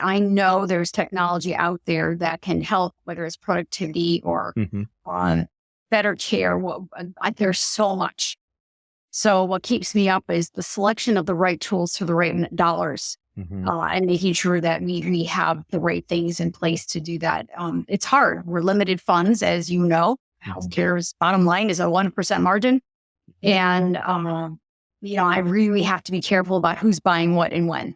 I know there's technology out there that can help, whether it's productivity or better care. There's so much. So what keeps me up is the selection of the right tools for the right dollars, and making sure that we have the right things in place to do that. It's hard. We're limited funds, as you know. Healthcare's bottom line is a 1% margin. And, I really have to be careful about who's buying what and when.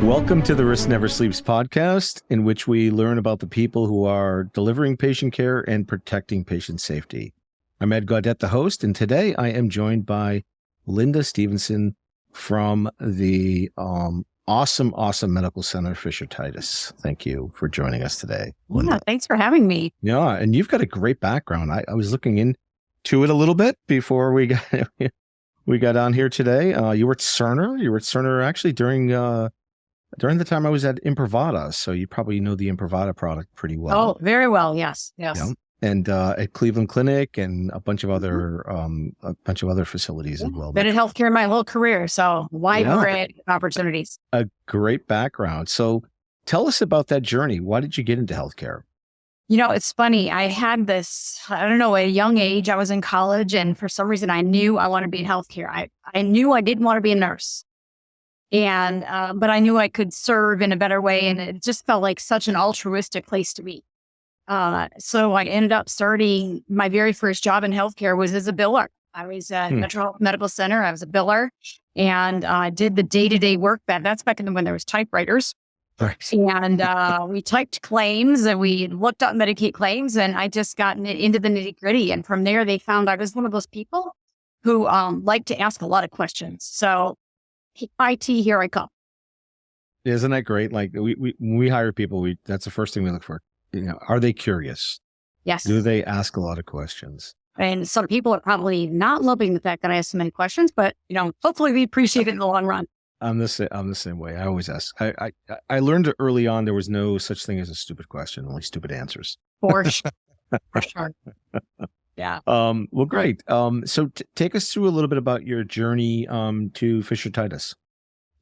Welcome to the Risk Never Sleeps podcast, in which we learn about the people who are delivering patient care and protecting patient safety. I'm Ed Gaudet, the host, and today I am joined by Linda Stevenson from the awesome medical center, Fisher-Titus. Thank you for joining us today, Linda. Yeah, thanks for having me. Yeah, and you've got a great background. I was looking into it a little bit before we got on here today. You were at Cerner. You were at Cerner actually during the time I was at Imprivata, so you probably know the Imprivata product pretty well. Oh, very well. Yes. Yeah. And at Cleveland Clinic and a bunch of other facilities as well. Been in healthcare my whole career, so wide variety of opportunities. A great background. So tell us about that journey. Why did you get into healthcare? It's funny. I had this, at a young age. I was in college, and for some reason, I knew I wanted to be in healthcare. I knew I didn't want to be a nurse. And, but I knew I could serve in a better way. And it just felt like such an altruistic place to be. So I ended up starting my very first job in healthcare was as a biller. I was at Metropolitan Medical Center. I was a biller and did the day-to-day work. That's back when there was typewriters. Right. And we typed claims and we looked up Medicaid claims, and I just got into the nitty-gritty. And from there, they found I was one of those people who like to ask a lot of questions. So IT, here I come. Isn't that great? Like when we hire people, that's the first thing we look for. Are they curious? Yes. Do they ask a lot of questions? And some people are probably not loving the fact that I ask so many questions, but hopefully we appreciate it in the long run. I'm the same way. I always ask. I learned early on there was no such thing as a stupid question, only stupid answers. For sure. For sure. Yeah. Well, great. So take us through a little bit about your journey to Fisher-Titus.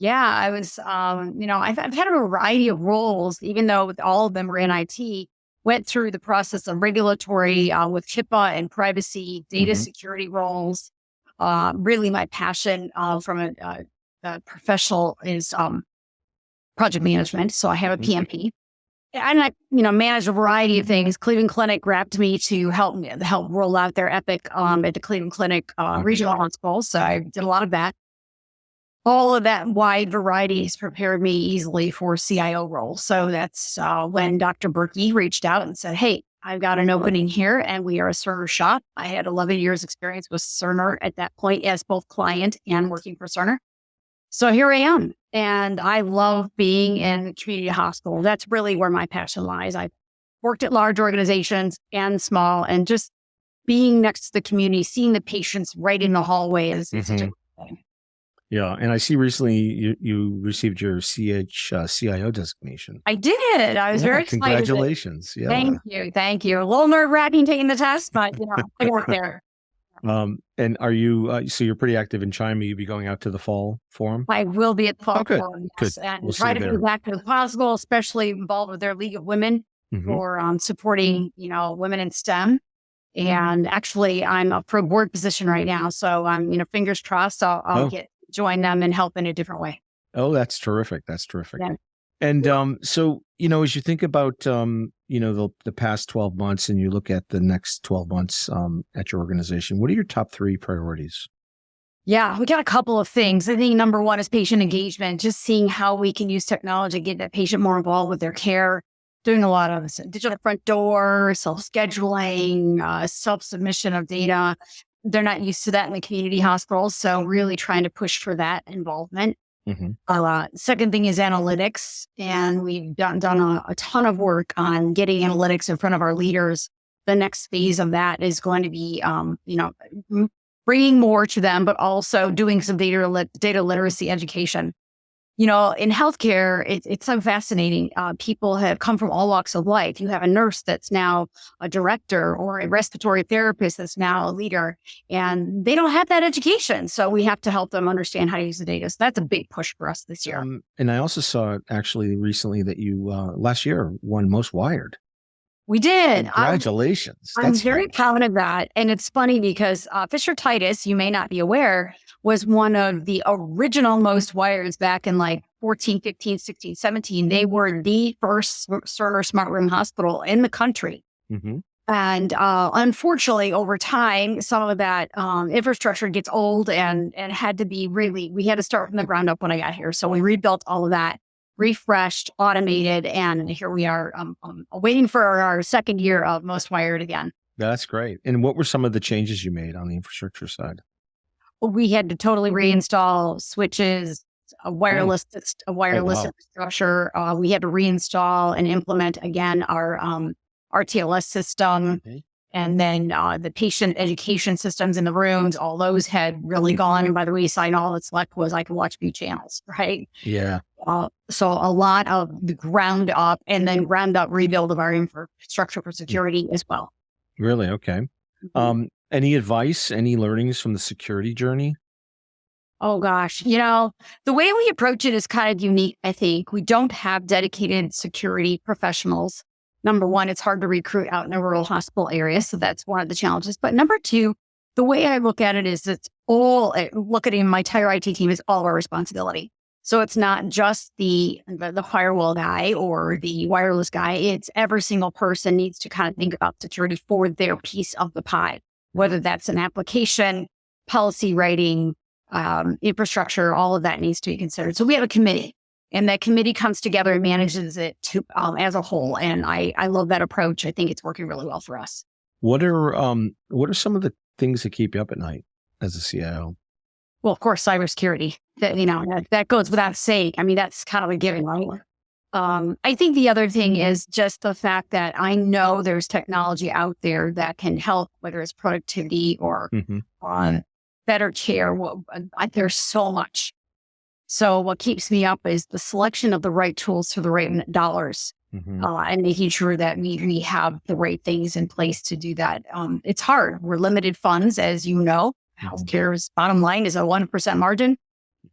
Yeah, I was, I've had a variety of roles, even though all of them were in IT, went through the process of regulatory with HIPAA and privacy, data security roles. Really my passion from a professional is project management. So I have a PMP. And I, managed a variety of things. Cleveland Clinic grabbed me to help roll out their Epic at the Cleveland Clinic regional hospital. So I did a lot of that. All of that wide variety has prepared me easily for CIO role. So that's when Dr. Berkey reached out and said, "Hey, I've got an opening here, and we are a Cerner shop." I had 11 years experience with Cerner at that point as both client and working for Cerner. So here I am, and I love being in a community hospital. That's really where my passion lies. I've worked at large organizations and small, and just being next to the community, seeing the patients right in the hallway is such a good thing. Yeah, and I see recently you received your CHIO designation. I did. I was very excited. Congratulations. Yeah. Thank you. A little nerve-wracking taking the test, but I worked there. And are you, so you're pretty active in China. You'll be going out to the fall forum? I will be at the fall forum, yes. Good. And we'll try to be as active as possible, especially involved with their League of Women for supporting, women in STEM. And actually, I'm up for a board position right now. So I'm, fingers crossed, I'll join them and help in a different way. Oh, that's terrific. That's terrific. Yeah. And so, as you think about, the past 12 months and you look at the next 12 months at your organization, what are your top 3 priorities? Yeah, we got a couple of things. I think number one is patient engagement, just seeing how we can use technology to get that patient more involved with their care, doing a lot of digital front door, self-scheduling, self-submission of data. They're not used to that in the community hospitals, so really trying to push for that involvement. Second thing is analytics, and we've done a ton of work on getting analytics in front of our leaders. The next phase of that is going to be, bringing more to them, but also doing some data literacy education. in healthcare, it's so fascinating. People have come from all walks of life. You have a nurse that's now a director, or a respiratory therapist that's now a leader, and they don't have that education. So we have to help them understand how to use the data. So that's a big push for us this year. And I also saw actually recently that you last year won Most Wired. We did. Congratulations. I'm very proud of that. And it's funny because Fisher-Titus, you may not be aware, was one of the original Most Wireds back in like 14, 15, 16, 17. They were the first Cerner smart room hospital in the country. Mm-hmm. And unfortunately, over time, some of that infrastructure gets old and had to be we had to start from the ground up when I got here. So we rebuilt all of that, refreshed, automated, and here we are waiting for our second year of Most Wired again. That's great. And what were some of the changes you made on the infrastructure side? We had to totally reinstall switches, a wireless infrastructure. We had to reinstall and implement again our TLS system. Okay. And then the patient education systems in the rooms, all those had really gone. And by the wayside, all that's left was I could watch view channels, right? Yeah. So a lot of the ground up rebuild of our infrastructure for security as well. Really? Okay. Mm-hmm. Any advice, any learnings from the security journey? Oh, gosh. The way we approach it is kind of unique, I think. We don't have dedicated security professionals. Number one, it's hard to recruit out in a rural hospital area. So that's one of the challenges. But number two, the way I look at it is my entire IT team is all our responsibility. So it's not just the firewall guy or the wireless guy. It's every single person needs to kind of think about security for their piece of the pie, whether that's an application, policy writing, infrastructure, all of that needs to be considered. So we have a committee, and that committee comes together and manages it as a whole. And I love that approach. I think it's working really well for us. What are some of the things that keep you up at night as a CIO? Well, of course, cybersecurity. That goes without saying. I mean, that's kind of a given, right? I think the other thing is just the fact that I know there's technology out there that can help, whether it's productivity or better care. There's so much. So what keeps me up is the selection of the right tools for the right dollars, and making sure that we have the right things in place to do that. It's hard. We're limited funds, as you know. Healthcare's bottom line is a 1% margin.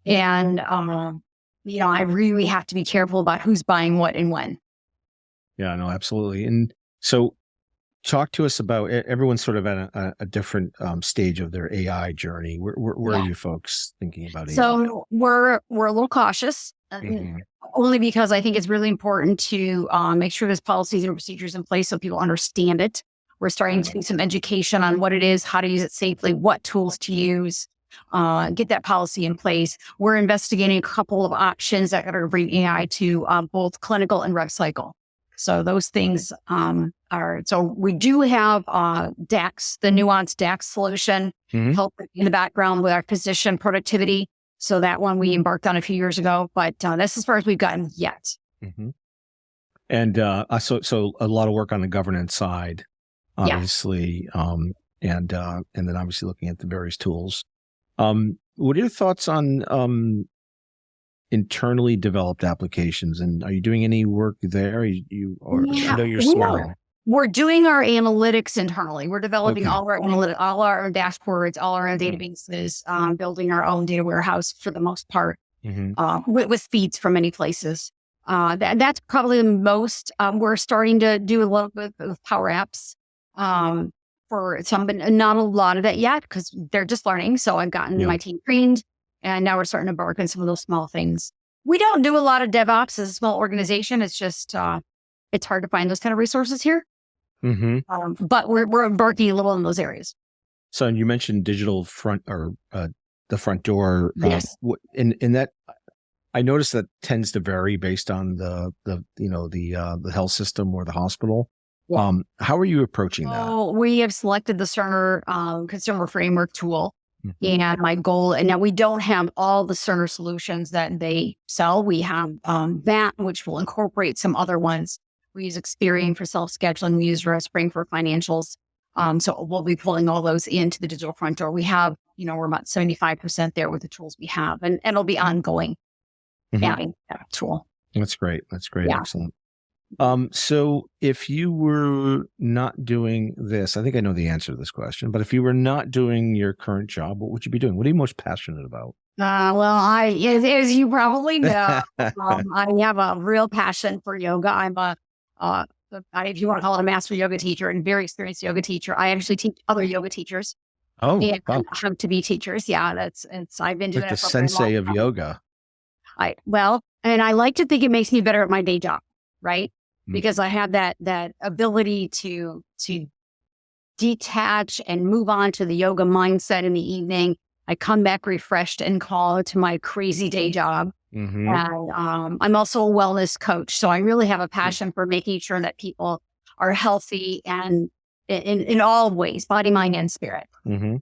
And, I really have to be careful about who's buying what and when. Yeah, no, absolutely. And so talk to us about, everyone's sort of at a different stage of their AI journey. Where are you folks thinking about AI? So we're a little cautious, only because I think it's really important to make sure there's policies and procedures in place so people understand it. We're starting to do some education on what it is, how to use it safely, what tools to use, get that policy in place. We're investigating a couple of options that are going to bring AI to both clinical and rev cycle. So those things so we do have DAX, the nuanced DAX solution, help in the background with our physician productivity. So that one we embarked on a few years ago, but that's as far as we've gotten yet. And so a lot of work on the governance side, obviously, and then obviously looking at the various tools. What are your thoughts on internally developed applications, and are you doing any work there? I know you're small. We're doing our analytics internally. We're developing all our analytics, all our dashboards, all our databases, building our own data warehouse for the most part, with feeds from many places. That's probably the most. We're starting to do a little bit of Power Apps for some, but not a lot of it yet because they're just learning. So I've gotten my team trained, and now we're starting to embark on some of those small things. We don't do a lot of DevOps as a small organization. It's just it's hard to find those kind of resources here. But we're embarking a little in those areas. So you mentioned digital front or the front door. Yes. In that, I noticed that tends to vary based on the health system or the hospital. Yeah. How are you approaching that? Oh, we have selected the Cerner consumer framework tool. And my goal, and now we don't have all the Cerner solutions that they sell. We have that, which will incorporate some other ones. We use Experian for self-scheduling. We use ResSpring for financials. So we'll be pulling all those into the digital front door. We have, we're about 75% there with the tools we have, and it'll be ongoing. adding that tool. That's great. That's great. Yeah. Excellent. So if you were not doing this, I think I know the answer to this question, but if you were not doing your current job, what would you be doing? What are you most passionate about? Well, as you probably know, I have a real passion for yoga. I'm if you want to call it a master yoga teacher and very experienced yoga teacher. I actually teach other yoga teachers. Oh, And wow. how to be teachers. Yeah, I've been doing Like the it for a very sensei long of time. yoga. And I like to think it makes me better at my day job, right? Mm. Because I have that ability to detach and move on to the yoga mindset in the evening. I come back refreshed and call to my crazy day job. Mm-hmm. And I'm also a wellness coach. So I really have a passion for making sure that people are healthy and in all ways, body, mind, and spirit. Mm-hmm.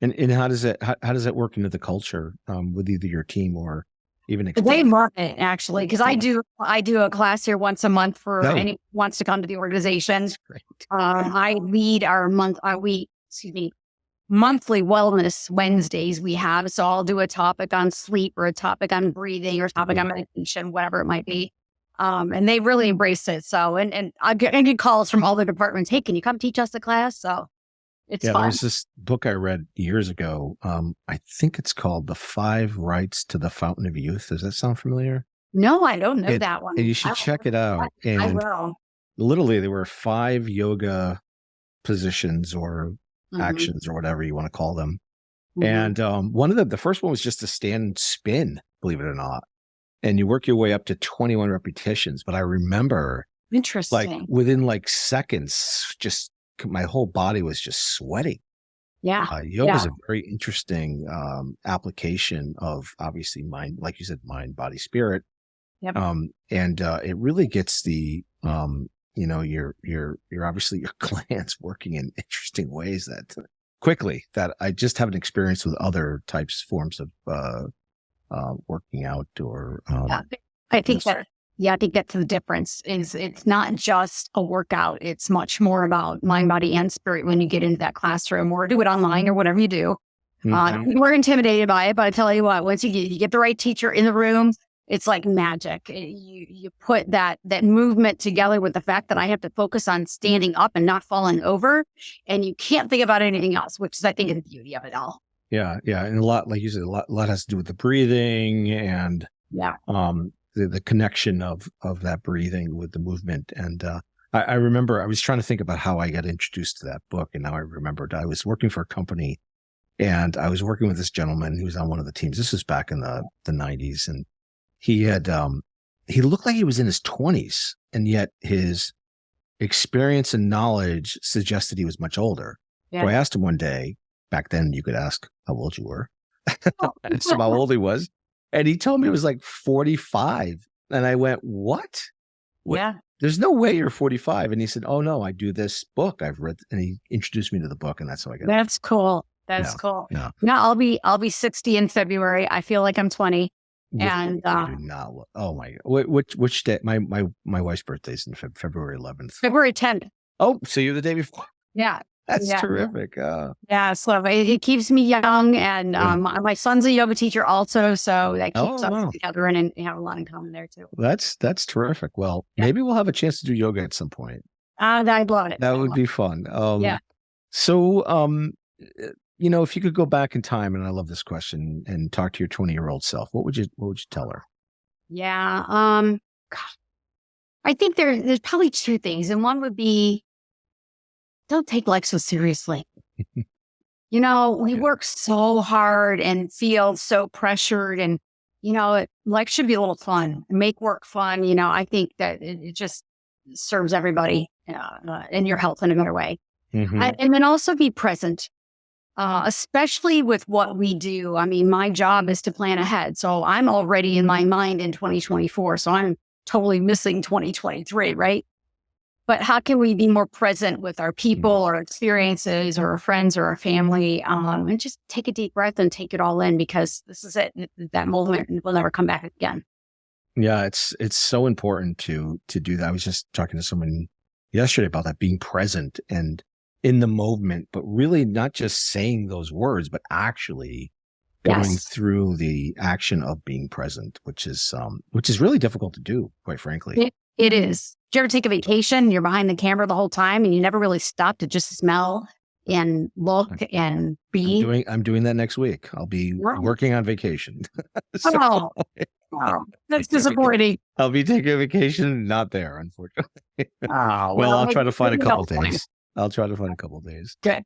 And how does that work into the culture with either your team or even They love it, actually, because I do a class here once a month for anyone who wants to come to the organization. Great. I lead our monthly wellness Wednesdays we have. So I'll do a topic on sleep or a topic on breathing or a topic on meditation, whatever it might be. And they really embrace it. So, and I get calls from all the departments. Hey, can you come teach us the class? So it's fun. There was this book I read years ago. I think it's called The 5 Rights to the Fountain of Youth. Does that sound familiar? No, I don't know that one. And you should check it out. And I will. Literally, there were 5 yoga positions or actions or whatever you want to call them. And one of them, the first one was just to stand and spin, believe it or not. And you work your way up to 21 repetitions. But I remember, like within seconds, just my whole body was just sweating. Yeah. Yoga is a very interesting application of obviously mind, like you said, mind, body, spirit. Yep. And it really gets the your obviously your glands working in interesting ways that I just haven't experienced with other forms of working out or I think that's the difference is it's not just a workout. It's much more about mind, body, and spirit when you get into that classroom or do it online or whatever you do. We're intimidated by it, but I tell you what, once you get the right teacher in the room, it's like magic. You put that movement together with the fact that I have to focus on standing up and not falling over, and you can't think about anything else, which is, I think, is the beauty of it all. Yeah. And a lot, like you said, a lot has to do with the breathing and the connection of that breathing with the movement. And I remember I was trying to think about how I got introduced to that book, and now I remembered I was working for a company, and I was working with this gentleman who was on one of the teams. This was back in the 90s, and he had he looked like he was in his 20s, and yet his experience and knowledge suggested he was much older. Yeah. So I asked him one day. Back then, you could ask how old you were. And so how old he was. And he told me it was like 45. And I went, what? Yeah. There's no way you're 45. And he said, oh, no, I do this book I've read. And he introduced me to the book. And that's how I got it. That's cool. That's cool. Yeah. Now I'll be 60 in February. I feel like I'm 20. And oh my God. Which day? My wife's birthday is in February 11th. February 10th. Oh, so you're the day before. Yeah. That's terrific. Yeah, so it keeps me young, and my son's a yoga teacher also, so that keeps us together and have a lot in common there too. That's terrific. Well, maybe we'll have a chance to do yoga at some point. I'd love it. That would be fun. So, if you could go back in time, and I love this question, and talk to your 20-year-old self, what would you tell her? Yeah, I think there's probably 2 things, and one would be, don't take life so seriously. We work so hard and feel so pressured, and, life should be a little fun. Make work fun. I think that it just serves everybody and your health in a better way. And then also be present, especially with what we do. I mean, my job is to plan ahead. So I'm already in my mind in 2024. So I'm totally missing 2023, right? But how can we be more present with our people, our experiences, or our friends, or our family, and just take a deep breath and take it all in, because this is it. That moment will never come back again. Yeah, it's so important to do that. I was just talking to someone yesterday about that, being present and in the moment, but really not just saying those words, but actually going through the action of being present, which is really difficult to do, quite frankly. It is. Did you ever take a vacation? You're behind the camera the whole time and you never really stop to just smell and look and be. I'm doing that next week. I'll be working on vacation. That's disappointing. I'll be taking a vacation, not there, unfortunately. Well, I'll try to find a couple days. Good.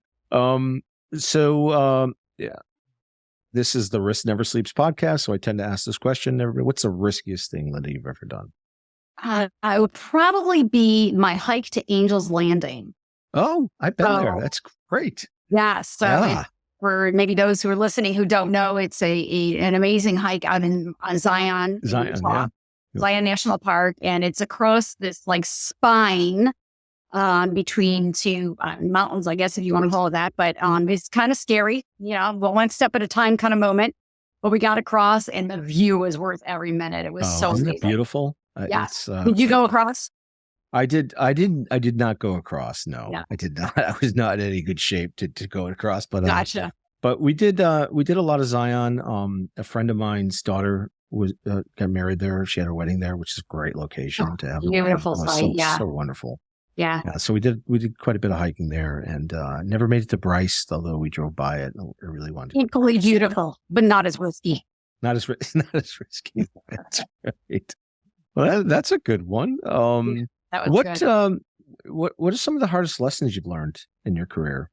Yeah. This is the Risk Never Sleeps podcast, so I tend to ask this question. What's the riskiest thing, Linda, you've ever done? I would probably be my hike to Angel's Landing. Oh, I've been there. That's great. Yeah. So for maybe those who are listening who don't know, it's an amazing hike out on Zion National Park, and it's across this like spine between two mountains, I guess, if you want to call it that. But it's kind of scary, one step at a time kind of moment. But we got across, and the view was worth every minute. It was so isn't it beautiful? Yeah. Did you go across? I did not go across. No, I did not. I was not in any good shape to go across, but gotcha. But we did a lot of Zion. A friend of mine's daughter got married there. She had her wedding there, which is a great location to have. Beautiful site. So wonderful. Yeah. So we did quite a bit of hiking there, and never made it to Bryce, although we drove by it. I really wanted to. Equally beautiful, but not as risky. Not as risky. That's right. Well, that's a good one. That was good. What are some of the hardest lessons you've learned in your career?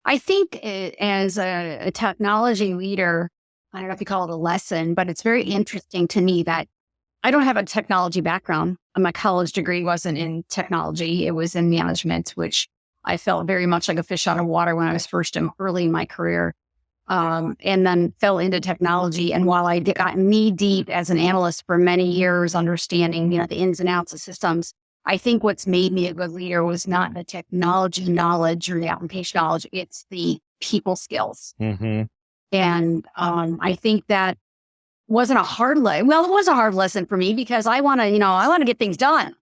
I think as a technology leader, I don't know if you call it a lesson, but it's very interesting to me that I don't have a technology background. My college degree wasn't in technology. It was in management, which I felt very much like a fish out of water when I was early in my career. And then fell into technology. And while I got knee deep as an analyst for many years, understanding, the ins and outs of systems, I think what's made me a good leader was not the technology knowledge or the application knowledge. It's the people skills. Mm-hmm. And I think that wasn't a hard lesson. Well, it was a hard lesson for me because I want to get things done.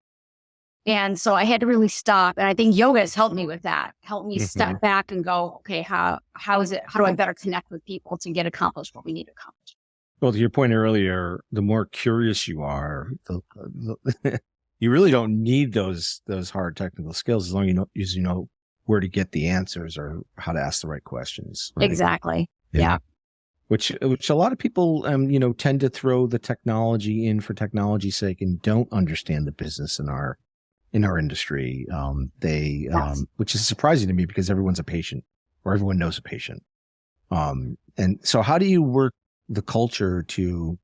And so I had to really stop. And I think yoga has helped me with that, helped me step back and go, okay, how do I better connect with people to get accomplished what we need to accomplish? Well, to your point earlier, the more curious you are, you really don't need those hard technical skills as long as you know where to get the answers or how to ask the right questions. Right? Exactly. Yeah. Which a lot of people, tend to throw the technology in for technology's sake and don't understand the business in our industry. Which is surprising to me because everyone's a patient or everyone knows a patient. And so how do you work the culture to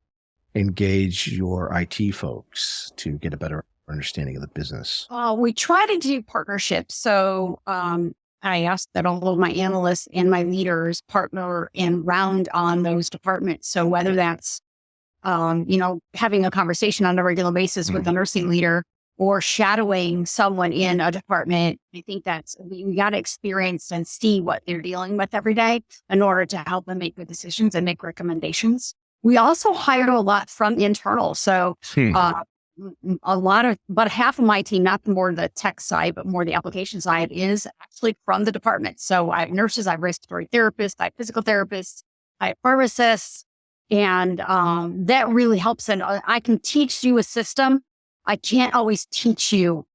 engage your IT folks to get a better understanding of the business? We try to do partnerships. So I ask that all of my analysts and my leaders partner and round on those departments. So whether that's, having a conversation on a regular basis with the nursing leader or shadowing someone in a department, I think we got to experience and see what they're dealing with every day in order to help them make good decisions and make recommendations. We also hire a lot from internal. So about half of my team, not more the tech side, but more the application side, is actually from the department. So I have nurses, I have respiratory therapists, I have physical therapists, I have pharmacists, and that really helps. And I can teach you a system. I can't always teach you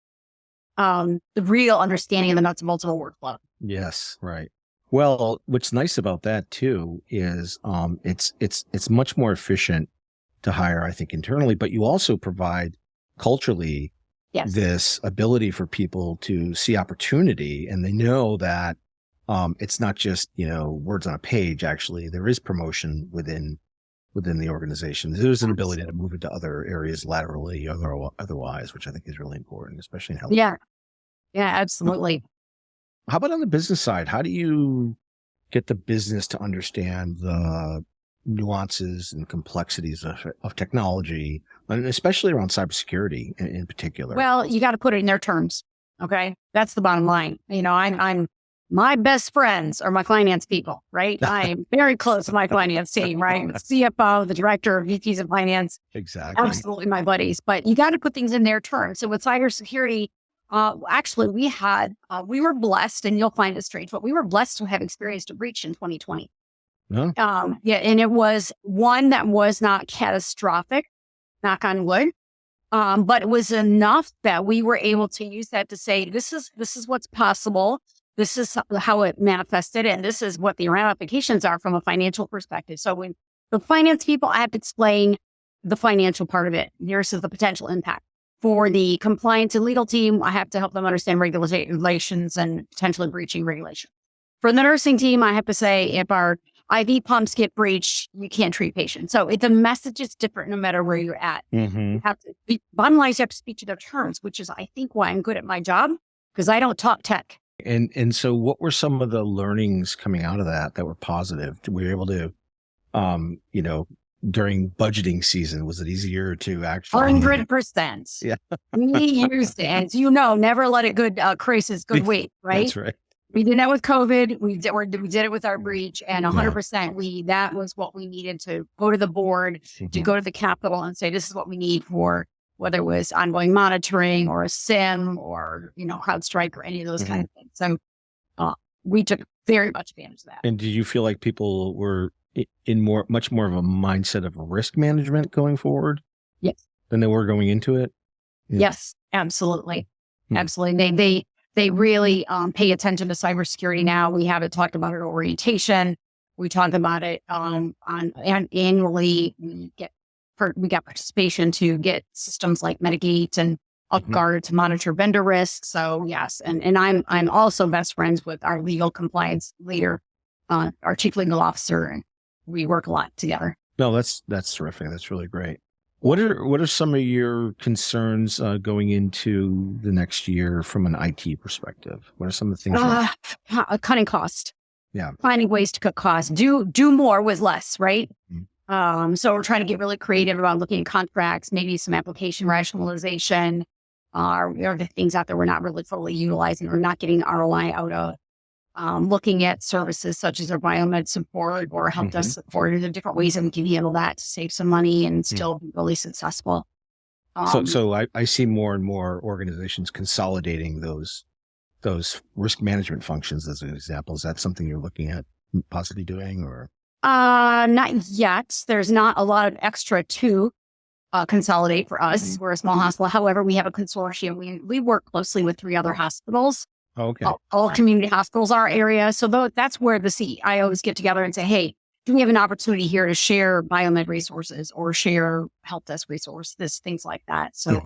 the real understanding of the nuts and bolts of a workflow. Yes, right. Well, what's nice about that too is it's much more efficient to hire, I think, internally, but you also provide culturally this ability for people to see opportunity, and they know that it's not just words on a page. Actually, there is promotion within the organization. There's an ability to move into other areas laterally or otherwise, which I think is really important, especially in health. Yeah, absolutely. How about on the business side? How do you get the business to understand the nuances and complexities of technology, and especially around cybersecurity in particular? Well, you got to put it in their terms. Okay. That's the bottom line. I'm my best friends are my finance people, right? I'm very close to my finance team, right? The CFO, the director, VPs of finance. Exactly. Absolutely my buddies, but you got to put things in their terms. So with cybersecurity, actually we were blessed, and you'll find it strange, but we were blessed to have experienced a breach in 2020. No? Yeah, and it was one that was not catastrophic, knock on wood. But it was enough that we were able to use that to say, this is what's possible. This is how it manifested, and this is what the ramifications are from a financial perspective. So when the finance people, I have to explain the financial part of it versus the potential impact. For the compliance and legal team, I have to help them understand regulations and potentially breaching regulation. For the nursing team, I have to say, if our IV pumps get breached, you can't treat patients. So the message is different no matter where you're at. You have to, bottom line is you have to speak to their terms, which is, I think, why I'm good at my job, because I don't talk tech. And so what were some of the learnings coming out of that were positive? Were you able to, during budgeting season, was it easier to actually? 100%. Yeah. We used it, as you know, never let a good crisis go wait, right? That's right. We did that with COVID. We did it with our breach, and 100%. That was what we needed to go to the board, to go to the Capitol and say, this is what we need for whether it was ongoing monitoring or a SIM or, CrowdStrike or any of those kind of things. So we took very much advantage of that. And did you feel like people were in much more of a mindset of risk management going forward? Yes. Than they were going into it? Yeah. Yes, absolutely. Absolutely. They really pay attention to cybersecurity now. We haven't talked about it at orientation. We talked about it annually. We got participation to get systems like Mitigate and UpGuard to monitor vendor risk. So yes, and I'm also best friends with our legal compliance leader, our chief legal officer, and we work a lot together. No, that's terrific. That's really great. What are some of your concerns going into the next year from an IT perspective? What are some of the things? Cutting cost. Yeah. Finding ways to cut costs. Do more with less, right? So we're trying to get really creative about looking at contracts, maybe some application rationalization, the things out there we're not really fully utilizing or not getting ROI out of. Looking at services such as our biomed support or help desk support. There's different ways that we can handle that to save some money and still be really successful. So I see more and more organizations consolidating those risk management functions as an example. Is that something you're looking at possibly doing, or? Not yet. There's not a lot of extra to consolidate for us. We're a small hospital. However, we have a consortium. We work closely with 3 other hospitals. Okay. All community hospitals are our area. So that's where the CIOs get together and say, hey, do we have an opportunity here to share biomed resources or share help desk resources, things like that. So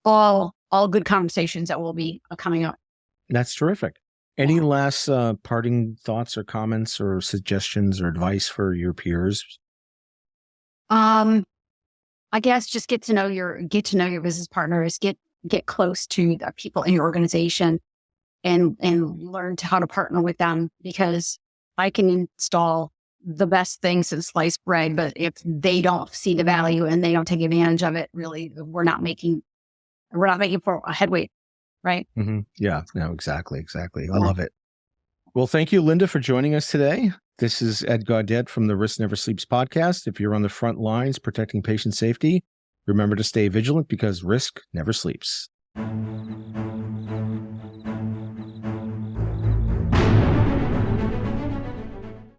all good conversations that will be coming up. That's terrific. Any last parting thoughts or comments or suggestions or advice for your peers? I guess just get to know your business partners, get close to the people in your organization. And learn how to partner with them, because I can install the best things in sliced bread, but if they don't see the value and they don't take advantage of it, really, we're not making for a headway, right? Yeah, no, exactly. I love it. Well, thank you, Linda, for joining us today. This is Ed Gaudet from the Risk Never Sleeps podcast. If you're on the front lines protecting patient safety, remember to stay vigilant, because risk never sleeps.